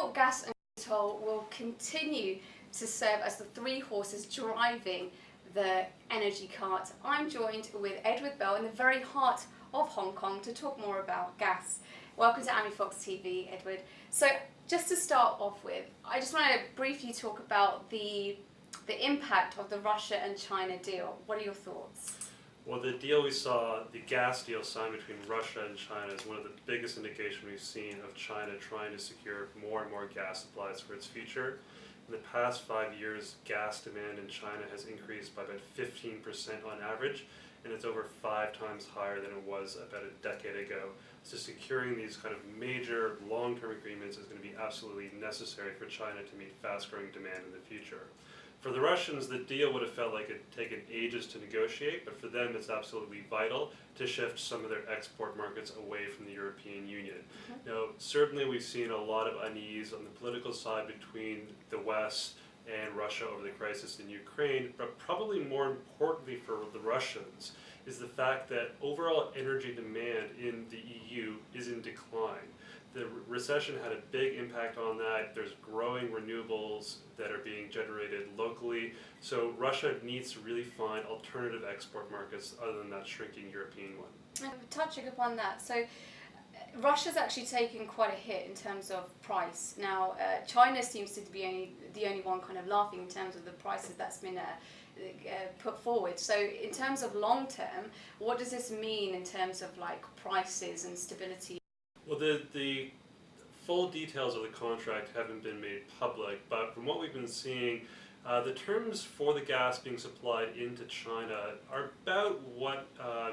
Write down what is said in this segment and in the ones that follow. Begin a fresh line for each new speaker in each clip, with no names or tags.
oil, gas and coal will continue to serve as the three horses driving the energy cart. I'm joined with Edward Bell in the very heart of Hong Kong to talk more about gas. Welcome to Amifox TV, Edward. So just to start off with, I just want to briefly talk about the impact of the Russia and China deal. What are your thoughts?
Well, the deal we saw, the gas deal signed between Russia and China, is one of the biggest indications we've seen of China trying to secure more and more gas supplies for its future. In the past 5 years, gas demand in China has increased by about 15% on average, and it's over 5 times higher than it was about a decade ago. So securing these kind of major long-term agreements is going to be absolutely necessary for China to meet fast-growing demand in the future. For the Russians, the deal would have felt like it'd taken ages to negotiate, but for them it's absolutely vital to shift some of their export markets away from the European Union. Now, certainly we've seen a lot of unease on the political side between the West and Russia over the crisis in Ukraine, but probably more importantly for the Russians is the fact that overall energy demand in the EU is in decline. The recession had a big impact on that. There's growing renewables that are being generated locally. So Russia needs to really find alternative export markets other than that shrinking European one.
Touching upon that, so Russia's actually taken quite a hit in terms of price. Now, China seems to be the only one kind of laughing in terms of the prices that's been put forward. So in terms of long term, what does this mean in terms of like prices and stability?
Well, the full details of the contract haven't been made public, but from what we've been seeing, the terms for the gas being supplied into China are about what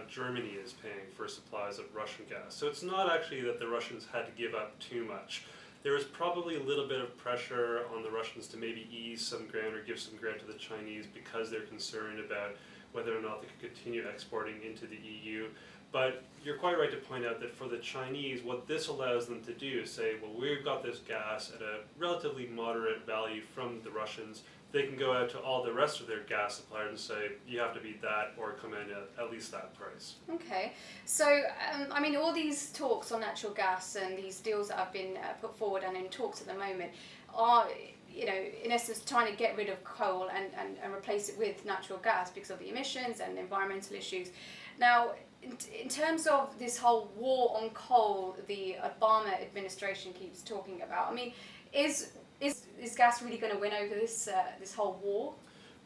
Germany is paying for supplies of Russian gas. So it's not actually that the Russians had to give up too much. There was probably a little bit of pressure on the Russians to maybe ease some ground or give some ground to the Chinese because they're concerned about whether or not they could continue exporting into the EU. But you're quite right to point out that for the Chinese, what this allows them to do is say, well, we've got this gas at a relatively moderate value from the Russians. They can go out to all the rest of their gas suppliers and say, you have to beat that or come in at least that price.
Okay, so I mean, all these talks on natural gas and these deals that have been put forward and in talks at the moment are, you know, in essence trying to get rid of coal and replace it with natural gas because of the emissions and environmental issues. Now, in terms of this whole war on coal the Obama administration keeps talking about, I mean, is gas really going to win over this whole war?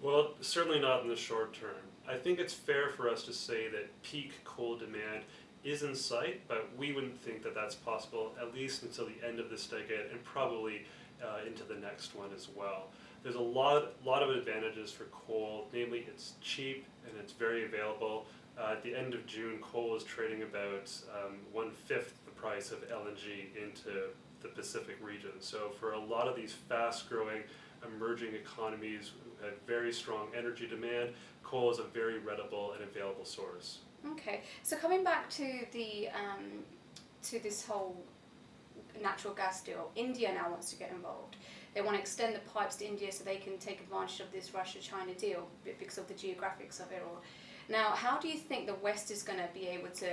Well, certainly not in the short term. I think it's fair for us to say that peak coal demand is in sight, but we wouldn't think that that's possible at least until the end of this decade and probably into the next one as well. There's a lot of advantages for coal, namely it's cheap and it's very available. At the end of June, coal was trading about 1/5 the price of LNG into the Pacific region. So for a lot of these fast-growing emerging economies who have very strong energy demand, coal is a very readable and available source.
Okay, so coming back to the to this whole natural gas deal, India now wants to get involved. They want to extend the pipes to India so they can take advantage of this Russia-China deal because of the geographics of it all. Now, how do you think the West is going to be able to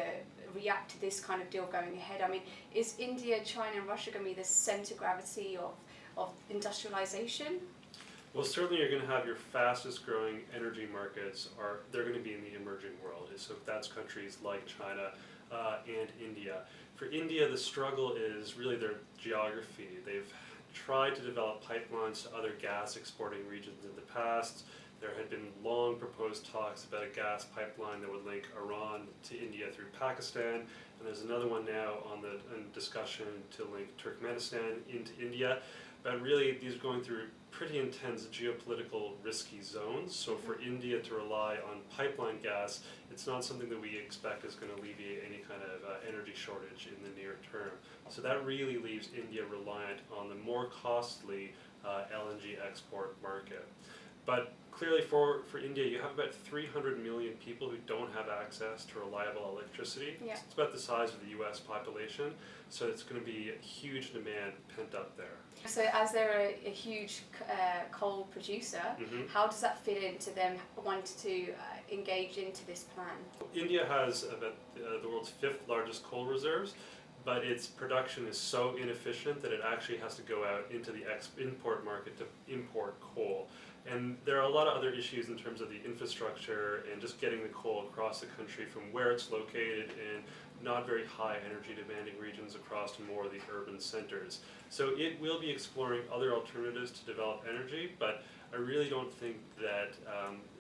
react to this kind of deal going ahead? I mean, is India, China and Russia going to be the centre gravity of industrialization?
Well, certainly you're going to have your fastest growing energy markets they're going to be in the emerging world. So that's countries like China and India. For India, the struggle is really their geography. They've tried to develop pipelines to other gas exporting regions in the past. There had been long proposed talks about a gas pipeline that would link Iran to India through Pakistan, and there's another one now in discussion to link Turkmenistan into India. But really, these are going through pretty intense geopolitical risky zones. So for India to rely on pipeline gas, it's not something that we expect is going to alleviate any kind of energy shortage in the near term. So that really leaves India reliant on the more costly LNG export market. But clearly for India, you have about 300 million people who don't have access to reliable electricity.
Yeah.
It's about the size of the US population, so it's going to be a huge demand pent up there.
So as they're a huge coal producer, how does that fit into them wanting to engage into this plan?
India has about the world's 5th largest coal reserves, but its production is so inefficient that it actually has to go out into the import market to import coal. And there are a lot of other issues in terms of the infrastructure and just getting the coal across the country from where it's located in not very high energy demanding regions across to more of the urban centers. So it will be exploring other alternatives to develop energy, but I really don't think that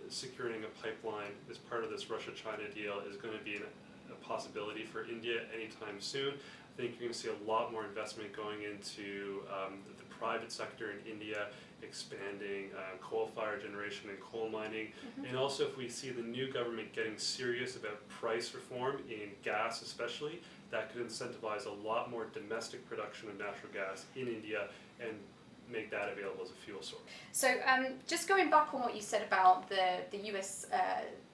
securing a pipeline as part of this Russia-China deal is going to be a possibility for India anytime soon. I think you're going to see a lot more investment going into the private sector in India, expanding coal-fired generation and coal mining. And also if we see the new government getting serious about price reform in gas especially, that could incentivize a lot more domestic production of natural gas in India and make that available as a fuel source.
So just going back on what you said about the US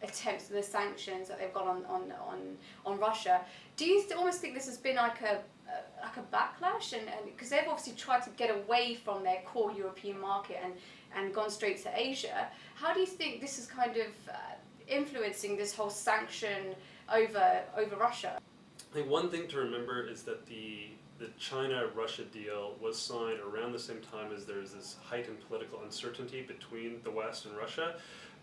attempts, the sanctions that they've got on Russia, do you almost think this has been like a backlash, and because they've obviously tried to get away from their core European market and gone straight to Asia? How do you think this is kind of influencing this whole sanction over Russia?
I think one thing to remember is that the China-Russia deal was signed around the same time as there's this heightened political uncertainty between the West and Russia,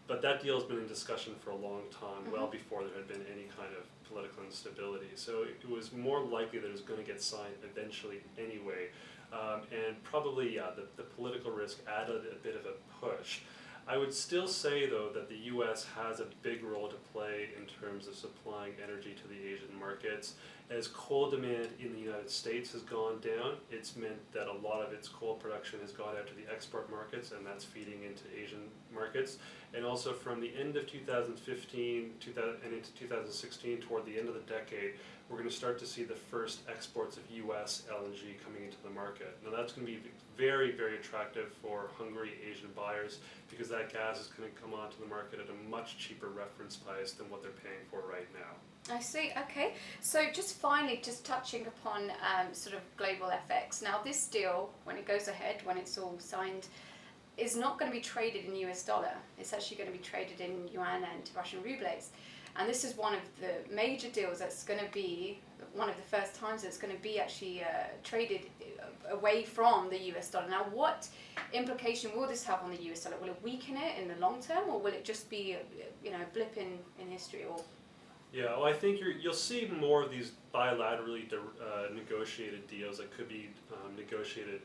but that deal has been in discussion for a long time, well before there had been any kind of political instability. So it was more likely that it was going to get signed eventually anyway, and probably, yeah, the political risk added a bit of a push. I would still say, though, that the U.S. has a big role to play in terms of supplying energy to the Asian markets. As coal demand in the United States has gone down, it's meant that a lot of its coal production has gone out to the export markets, and that's feeding into Asian markets. And also from the end of 2015 and into 2016, toward the end of the decade, we're going to start to see the first exports of U.S. LNG coming into the market. Now that's going to be very, very attractive for hungry Asian buyers because that gas is going to come onto the market at a much cheaper reference price than what they're paying for right now.
I see, okay. So just finally, just touching upon sort of global FX. Now this deal, when it goes ahead, when it's all signed, is not going to be traded in US dollar. It's actually going to be traded in yuan and Russian rubles. And this is one of the major deals that's going to be one of the first times it's going to be actually traded away from the US dollar. Now, what implication will this have on the US dollar? Will it weaken it in the long term, or will it just be a blip in history? Or
yeah, well, I think you'll see more of these bilaterally negotiated deals that could be negotiated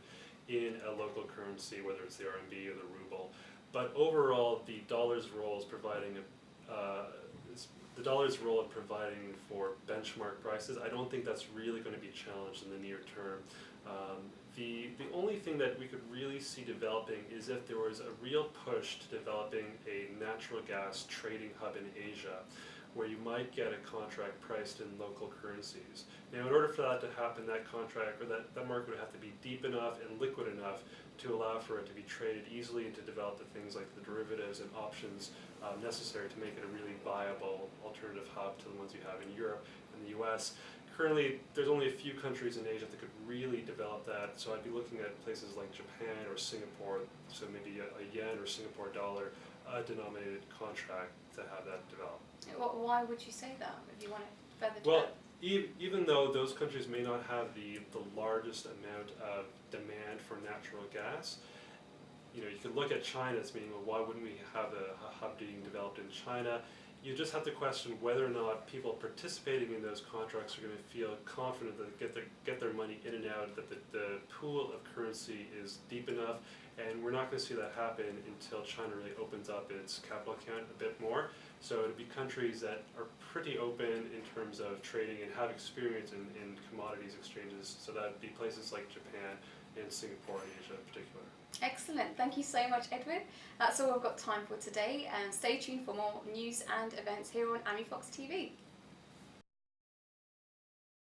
in a local currency, whether it's the RMB or the ruble. But overall, the dollar's role is providing for benchmark prices. I don't think that's really going to be challenged in the near term. The only thing that we could really see developing is if there was a real push to developing a natural gas trading hub in Asia, where you might get a contract priced in local currencies. Now, in order for that to happen, that contract or that market would have to be deep enough and liquid enough to allow for it to be traded easily and to develop the things like the derivatives and options necessary to make it a really viable alternative hub to the ones you have in Europe and the US. Currently, there's only a few countries in Asia that could really develop that, so I'd be looking at places like Japan or Singapore, so maybe a yen or Singapore dollar denominated contract to have that develop.
why would you say that if you want to further
develop? Well, even though those countries may not have the largest amount of demand for natural gas, you could look at China as being, well, why wouldn't we have a hub being developed in China? You just have to question whether or not people participating in those contracts are going to feel confident that they get their money in and out, that the pool of currency is deep enough, and we're not going to see that happen until China really opens up its capital account a bit more. So it'd be countries that are pretty open in terms of trading and have experience in commodities exchanges. So that'd be places like Japan and Singapore and Asia in particular.
Excellent. Thank you so much, Edward. That's all we've got time for today. And stay tuned for more news and events here on Amifox TV.